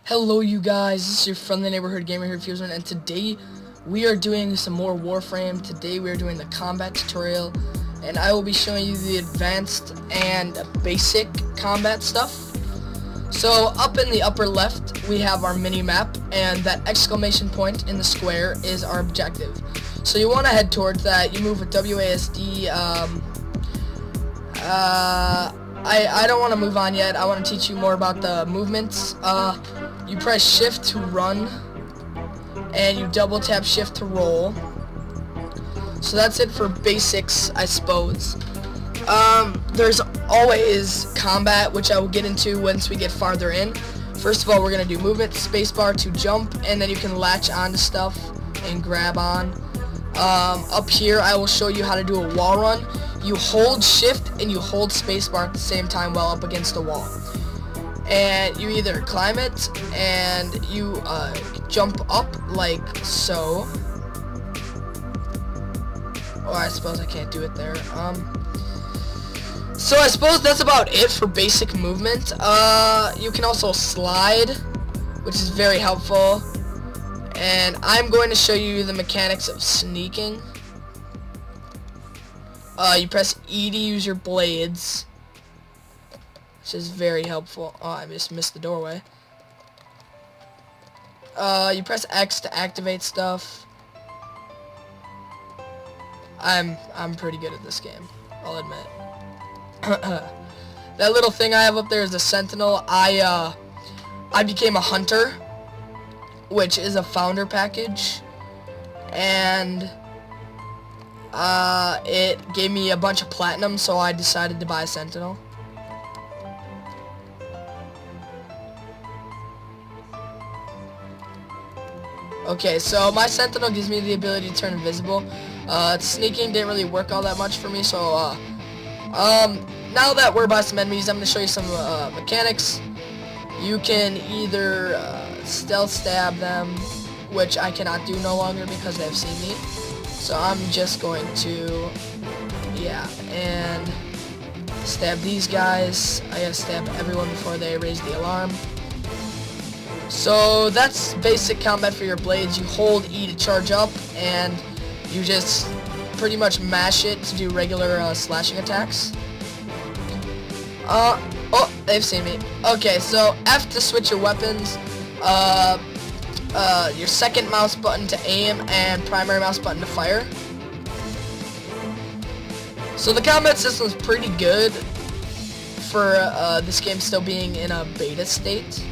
Hello you guys, this is your friendly neighborhood gamer here, FuzeNoid, and today we are doing some more Warframe. Today we are doing the combat tutorial, and I will be showing you the advanced and basic combat stuff. So up in the upper left we have our mini-map, and that exclamation point in the square is our objective. So you want to head towards that. You move with WASD. I don't want to move on yet. I want to teach you more about the movements. You press shift to run, and you double tap shift to roll. So that's it for basics, I suppose. There's always combat, which I will get into once we get farther in. First of all, we're going to do movement, spacebar to jump, and then you can latch onto stuff and grab on. Up here, I will show you how to do a wall run. You hold shift and you hold spacebar at the same time while up against a wall. And you either climb it and you jump up like so. Or I suppose I can't do it there. So I suppose that's about it for basic movement. You can also slide, which is very helpful. And I'm going to show you the mechanics of sneaking. You press E to use your blades, which is very helpful. Oh, I just missed the doorway. You press X to activate stuff. I'm pretty good at this game, I'll admit. That little thing I have up there is a sentinel. I became a hunter, which is a founder package, and it gave me a bunch of platinum, so I decided to buy a sentinel. Okay, so my sentinel gives me the ability to turn invisible. Sneaking didn't really work all that much for me, so now that we're by some enemies, I'm going to show you some mechanics. You can either stealth stab them, which I cannot do no longer because they've seen me. So I'm just going to, and stab these guys. I gotta stab everyone before they raise the alarm. So that's basic combat for your blades. You hold E to charge up, and you just pretty much mash it to do regular slashing attacks. Oh, they've seen me. Okay, so F to switch your weapons. Your second mouse button to aim, and primary mouse button to fire. So the combat system is pretty good for this game still being in a beta state.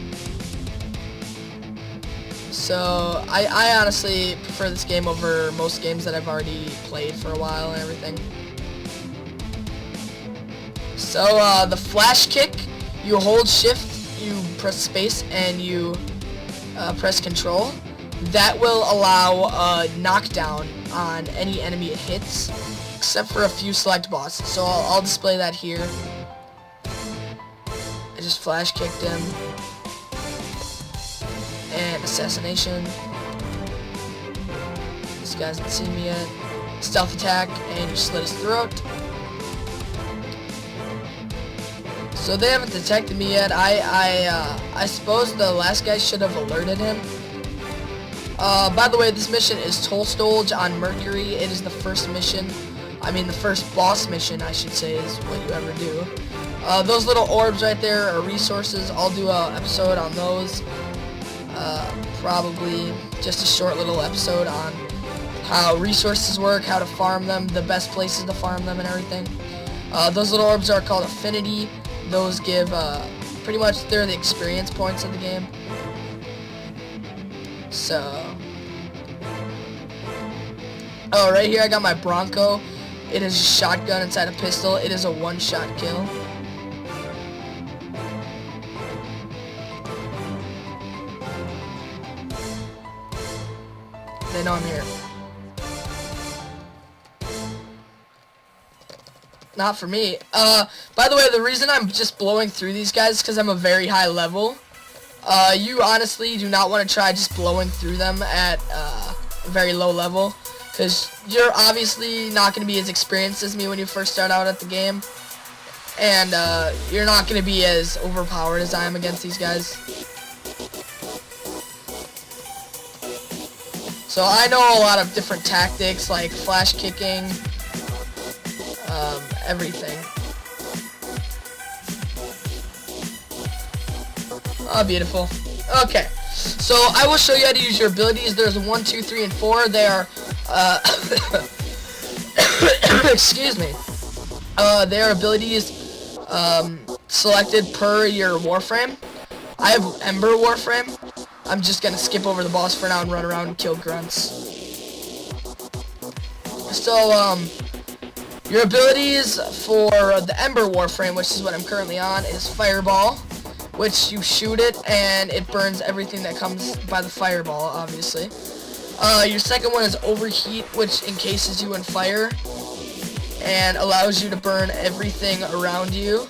So I honestly prefer this game over most games that I've already played for a while and everything. So the flash kick, you hold shift, you press space, and you press control. That will allow knockdown on any enemy it hits, except for a few select bosses. So I'll display that here. I just flash kicked him. And assassination. This guy hasn't seen me yet. Stealth attack, and you slit his throat. So they haven't detected me yet. I suppose the last guy should have alerted him. By the way, this mission is Toll Stolge on Mercury. It is the first mission. I mean, the first boss mission, I should say, is what you ever do. Those little orbs right there are resources. I'll do an episode on those. Probably just a short little episode on how resources work, how to farm them, the best places to farm them, and everything. Those little orbs are called Affinity. Those give, pretty much, they're the experience points of the game. So, oh, right here I got my Bronco. It is a shotgun inside a pistol. It is a one-shot kill. They know I'm here. Not for me. By the way, the reason I'm just blowing through these guys is because I'm a very high level. You honestly do not want to try just blowing through them at a very low level, because you're obviously not going to be as experienced as me when you first start out at the game. And you're not going to be as overpowered as I am against these guys. So I know a lot of different tactics like flash kicking, everything. Oh, beautiful. Okay, so I will show you how to use your abilities. There's 1, 2, 3, and 4. They are, excuse me. They are abilities selected per your Warframe. I have Ember Warframe. I'm just gonna skip over the boss for now and run around and kill grunts. So, your abilities for the Ember Warframe, which is what I'm currently on, is Fireball, which you shoot it and it burns everything that comes by the fireball, obviously. Your second one is Overheat, which encases you in fire and allows you to burn everything around you.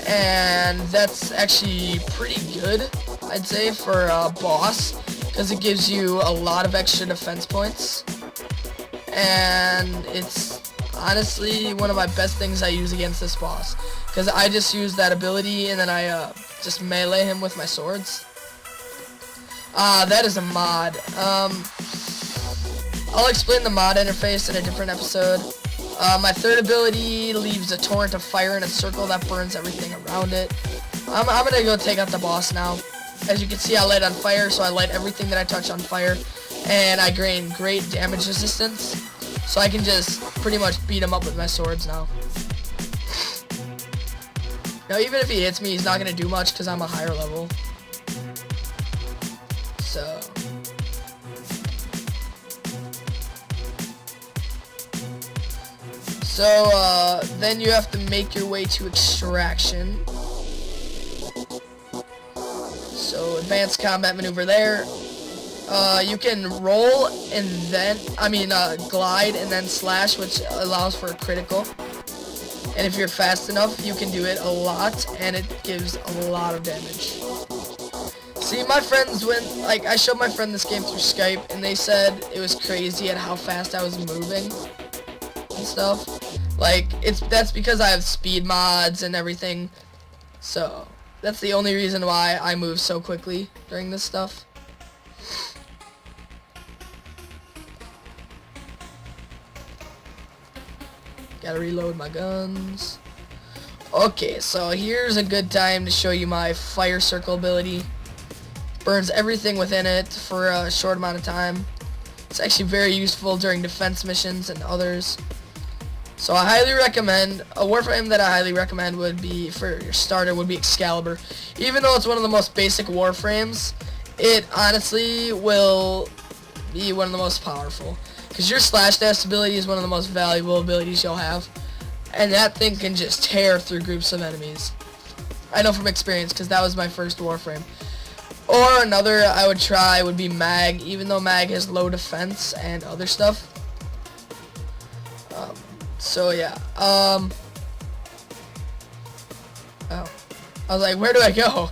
And that's actually pretty good, I'd say, for a boss, because it gives you a lot of extra defense points. And it's honestly one of my best things I use against this boss, because I just use that ability and then I just melee him with my swords. That is a mod. I'll explain the mod interface in a different episode. My third ability leaves a torrent of fire in a circle that burns everything around it. I'm gonna go take out the boss now. As you can see, I light on fire, so I light everything that I touch on fire, and I gain great damage resistance, so I can just pretty much beat him up with my swords now. Now, even if he hits me, he's not gonna do much because I'm a higher level. So, then you have to make your way to extraction. So, advanced combat maneuver there. You can roll and then, glide and then slash, which allows for a critical. And if you're fast enough, you can do it a lot, and it gives a lot of damage. See, my friends I showed my friend this game through Skype, and they said it was crazy at how fast I was moving and stuff. That's because I have speed mods and everything, so that's the only reason why I move so quickly during this stuff. Gotta reload my guns. Okay, so here's a good time to show you my fire circle ability. Burns everything within it for a short amount of time. It's actually very useful during defense missions and others. So I highly recommend, a Warframe that I highly recommend would be, for your starter, would be Excalibur. Even though it's one of the most basic Warframes, it honestly will be one of the most powerful. Because your slash dash ability is one of the most valuable abilities you'll have. And that thing can just tear through groups of enemies. I know from experience, because that was my first Warframe. Or another I would try would be Mag, even though Mag has low defense and other stuff. So yeah, oh, I was like, where do I go?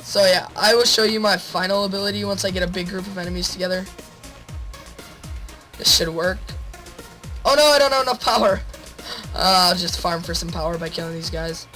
So yeah, I will show you my final ability once I get a big group of enemies together. This should work. Oh no, I don't have enough power. I'll just farm for some power by killing these guys.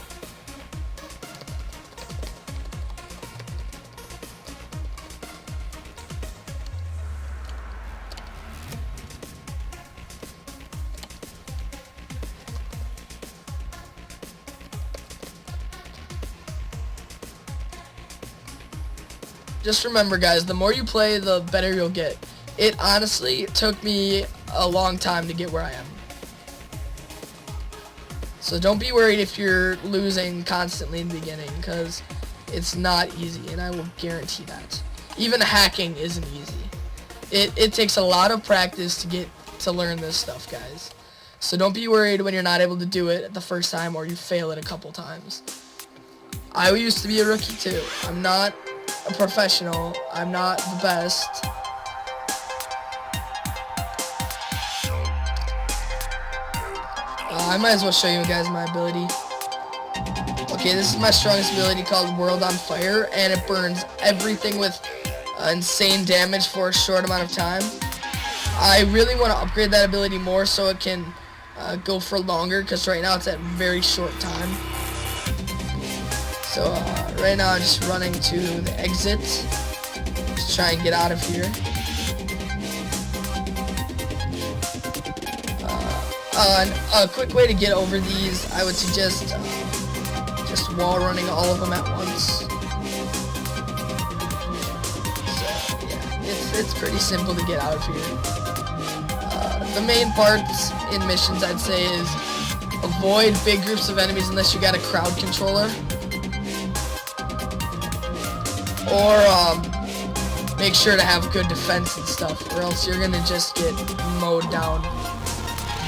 Just remember, guys, the more you play, the better you'll get. It honestly took me a long time to get where I am. So don't be worried if you're losing constantly in the beginning, because it's not easy, and I will guarantee that. Even hacking isn't easy. It takes a lot of practice to learn this stuff, guys. So don't be worried when you're not able to do it the first time or you fail it a couple times. I used to be a rookie too. I'm not a professional. I'm not the best. I might as well show you guys my ability. Okay, this is my strongest ability called World on Fire, and it burns everything with insane damage for a short amount of time. I really want to upgrade that ability more so it can go for longer, because right now it's at very short time. So right now I'm just running to the exit. to try and get out of here. A quick way to get over these, I would suggest just wall running all of them at once. So yeah, it's pretty simple to get out of here. The main parts in missions, I'd say, is avoid big groups of enemies unless you got a crowd controller, or make sure to have good defense and stuff, or else you're gonna just get mowed down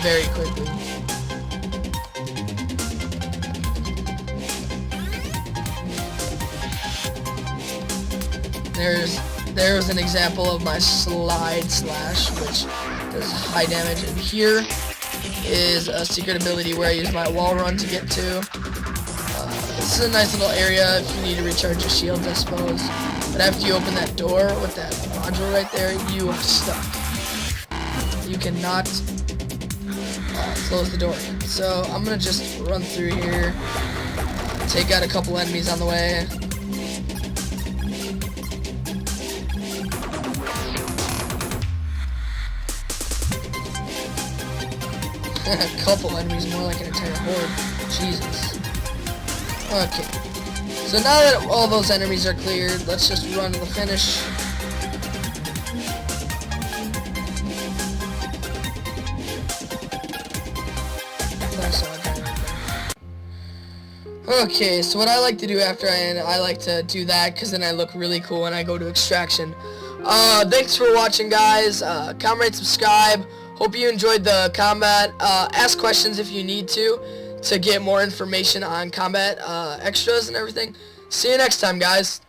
very quickly. There's an example of my slide slash, which does high damage, and here is a secret ability where I use my wall run to get to. This is a nice little area if you need to recharge your shields, I suppose. But after you open that door with that module right there, you are stuck. You cannot close the door. So I'm gonna just run through here, take out a couple enemies on the way. A couple enemies, more like an entire horde. Jesus. Okay. So now that all those enemies are cleared, let's just run to the finish. Okay, so what I like to do after I end, I like to do that because then I look really cool when I go to extraction. Thanks for watching, guys. Comment, rate, subscribe. Hope you enjoyed the combat. Ask questions if you need to get more information on combat extras and everything. See you next time, guys.